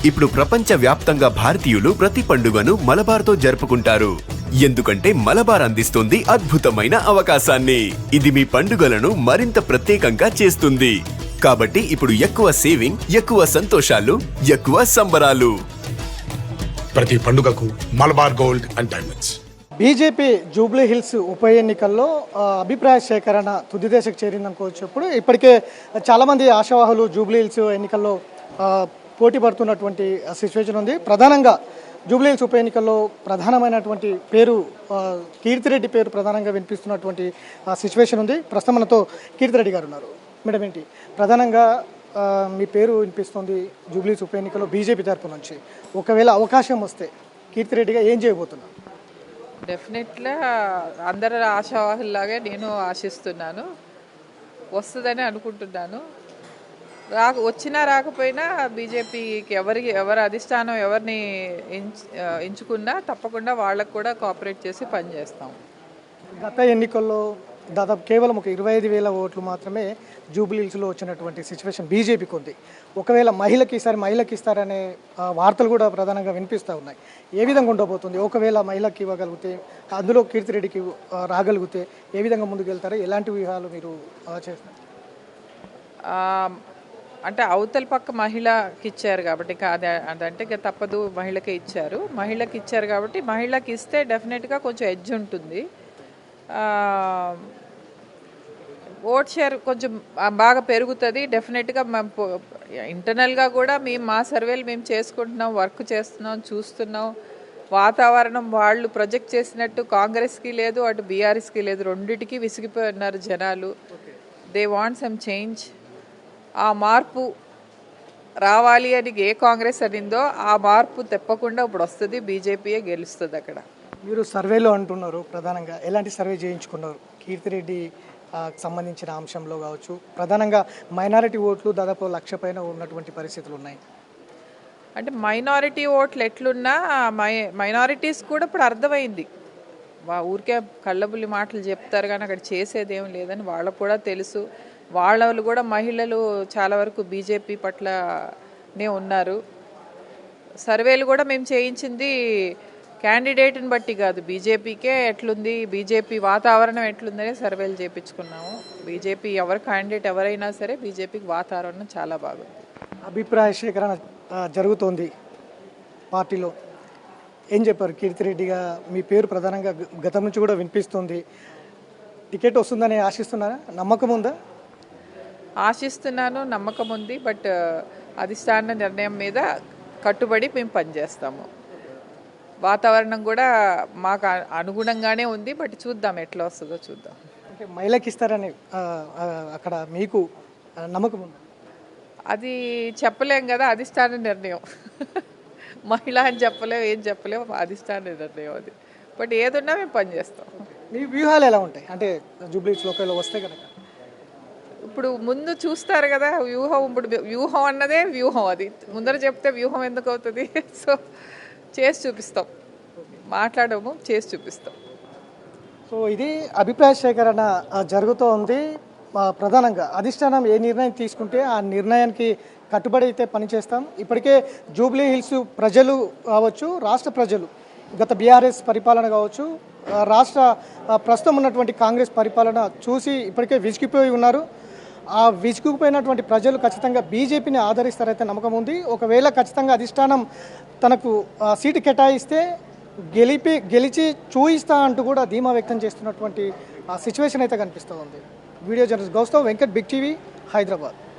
ఇప్పుడు ప్రపంచ వ్యాప్తంగా భారతీయులు ప్రతి పండుగను మలబార్తో జరుపుకుంటారు. ఎందుకంటే మలబార్ అందిస్తుంది అద్భుతమైన అవకాశాన్ని. ఇది మీ పండుగలను మరింత ప్రత్యేకంగా చేస్తుంది. కాబట్టి ఇప్పుడు ఎక్కువ సేవింగ్, ఎక్కువ సంతోషాలు, ఎక్కువ సంబరాలు. ప్రతి పండుగకు Malabar gold and diamonds. BJP Jubilee hills ఉప ఎన్నికల్లో అభిప్రాయ సేకరణ తుది దశకు చేరిందనుకోవచ్చు. ఇప్పుడు ఇప్పటికే చాలామంది ఆశావాహులు జూబ్లీ హిల్స్ ఎన్నికల్లో పోటీ పడుతున్నటువంటి సిచ్యువేషన్ ఉంది. ప్రధానంగా జూబ్లీ హిల్స్ ఉప ఎన్నికల్లో ప్రధానమైనటువంటి పేరు కీర్తిరెడ్డి పేరు ప్రధానంగా వినిపిస్తున్నటువంటి సిచ్యువేషన్ ఉంది. ప్రస్తుతం మనతో కీర్తిరెడ్డి గారు ఉన్నారు. మేడం, ఏంటి ప్రధానంగా మీ పేరు వినిపిస్తుంది జూబ్లీ హిల్స్ ఉప ఎన్నికల్లో బీజేపీ తరపు నుంచి? ఒకవేళ అవకాశం వస్తే కీర్తిరెడ్డిగా ఏం చేయబోతున్నారు? డెఫినెట్గా అందరి ఆశావాహుల్లాగే నేను ఆశిస్తున్నాను, వస్తుందని అనుకుంటున్నాను. వచ్చినా రాకపోయినా బీజేపీకి ఎవరి అధిష్టానం ఎవరిని ఎంచుకున్నా తప్పకుండా వాళ్ళకు కూడా కోఆపరేట్ చేసి పనిచేస్తాం. గత ఎన్నికల్లో దాదాపు కేవలం ఒక 25,000 ఓట్లు మాత్రమే జూబ్లీ హిల్స్లో వచ్చినటువంటి సిచ్యువేషన్ బీజేపీకి ఉంది. ఒకవేళ మహిళకి ఇస్తారనే వార్తలు కూడా ప్రధానంగా వినిపిస్తూ ఉన్నాయి. ఏ విధంగా ఉండబోతుంది? ఒకవేళ మహిళకి ఇవ్వగలిగితే, అందులో కీర్తిరెడ్డికి రాగలిగితే ఏ విధంగా ముందుకెళ్తారో, ఎలాంటి వ్యూహాలు మీరు చేస్తారు? అంటే అవతల పక్క మహిళకి ఇచ్చారు కాబట్టి అదంటే తప్పదు, మహిళకే ఇచ్చారు. మహిళకి ఇచ్చారు కాబట్టి మహిళకి ఇస్తే డెఫినెట్గా కొంచెం ఎడ్జ్ ఉంటుంది. ఓట్ షేర్ కొంచెం బాగా పెరుగుతుంది. డెఫినెట్గా ఇంటర్నల్గా కూడా మా సర్వేలు మేము చేసుకుంటున్నాం, వర్క్ చేస్తున్నాం, చూస్తున్నాం. వాతావరణం వాళ్ళు ప్రొజెక్ట్ చేసినట్టు కాంగ్రెస్కి లేదు, అటు బీఆర్ఎస్కి లేదు. రెండిటికి విసిగిపోయి ఉన్నారు జనాలు. They want some change. ఆ మార్పు రావాలి అని ఏ కాంగ్రెస్ అనిందో ఆ మార్పు తప్పకుండా ఇప్పుడు వస్తుంది. బీజేపీయే గెలుస్తుంది. అక్కడ మీరు సర్వేలో అంటున్నారు, ప్రధానంగా ఎలాంటి సర్వే చేయించుకున్నారు? కీర్తిరెడ్డి సంబంధించిన అంశంలో కావచ్చు, ప్రధానంగా మైనారిటీ ఓట్లు దాదాపు 1,00,000 పైన ఉన్నటువంటి పరిస్థితులు ఉన్నాయి. అంటే మైనారిటీ ఓట్లు ఎట్లున్నా మైనారిటీస్ కూడా ఇప్పుడు అర్థమైంది. ఊరికే కళ్ళబుల్లి మాటలు చెప్తారు కానీ అక్కడ చేసేది ఏం లేదని వాళ్ళకు కూడా తెలుసు. వాళ్ళు కూడా మహిళలు చాలా వరకు బీజేపీ పట్లనే ఉన్నారు. సర్వేలు కూడా మేము చేయించింది క్యాండిడేట్ని బట్టి కాదు, బీజేపీకే ఎట్లుంది, బీజేపీ వాతావరణం ఎట్లుందనే సర్వేలు చేయించుకున్నాము. బీజేపీ క్యాండిడేట్ ఎవరైనా సరే బీజేపీకి వాతావరణం చాలా బాగుంది. అభిప్రాయ సేకరణ జరుగుతోంది పార్టీలో. ఏం చెప్పారు? కీర్తిరెడ్డిగా మీ పేరు ప్రధానంగా గతం నుంచి కూడా వినిపిస్తుంది. టికెట్ వస్తుందని ఆశిస్తున్నారా? నమ్మకం ఉందా? ఆశిస్తున్నాను, నమ్మకం ఉంది. బట్ అధిష్టాన నిర్ణయం మీద కట్టుబడి మేము పనిచేస్తాము. వాతావరణం కూడా మాకు అనుగుణంగానే ఉంది. బట్ చూద్దాం ఎట్లా వస్తుందో చూద్దాం. అంటే మహిళకి ఇస్తారని అక్కడ మీకు నమ్మకం ఉంది? అది చెప్పలేం కదా, అధిష్టాన నిర్ణయం. మహిళ అని చెప్పలేము, ఏం చెప్పలేము, అధిష్టాన నిర్ణయం అది. బట్ ఏదున్నా మేము పనిచేస్తాం. మీ వ్యూహాలు ఎలా ఉంటాయి? అంటే జూబ్లీ హిల్స్ లోకల్లో వస్తే కనుక ఇప్పుడు ముందు చూస్తారు కదా వ్యూహం. ఇప్పుడు వ్యూహం అన్నదే వ్యూహం, అది ముందర చెప్తే వ్యూహం ఎందుకు అవుతుంది? సో చేసి చూపిస్తాం, మాట్లాడము, చేసి చూపిస్తాం. సో ఇది అభిప్రాయ సేకరణ జరుగుతూ ఉంది. ప్రధానంగా అధిష్టానం ఏ నిర్ణయం తీసుకుంటే ఆ నిర్ణయానికి కట్టుబడి అయితే పనిచేస్తాం. ఇప్పటికే జూబ్లీ హిల్స్ ప్రజలు కావచ్చు, రాష్ట్ర ప్రజలు గత బీఆర్ఎస్ పరిపాలన కావచ్చు, రాష్ట్ర ప్రస్తుతం ఉన్నటువంటి కాంగ్రెస్ పరిపాలన చూసి ఇప్పటికే విసిగిపోయి ఉన్నారు. ఆ విసుగుపోయినటువంటి ప్రజలు ఖచ్చితంగా బీజేపీని ఆదరిస్తారైతే నమ్మకం ఉంది. ఒకవేళ ఖచ్చితంగా అధిష్టానం తనకు సీటు కేటాయిస్తే గెలిచి చూయిస్తా అంటూ కూడా ధీమా వ్యక్తం చేస్తున్నటువంటి సిచ్యువేషన్ అయితే కనిపిస్తూ ఉంది. Video journalist Gaustav Venkat, big TV, Hyderabad.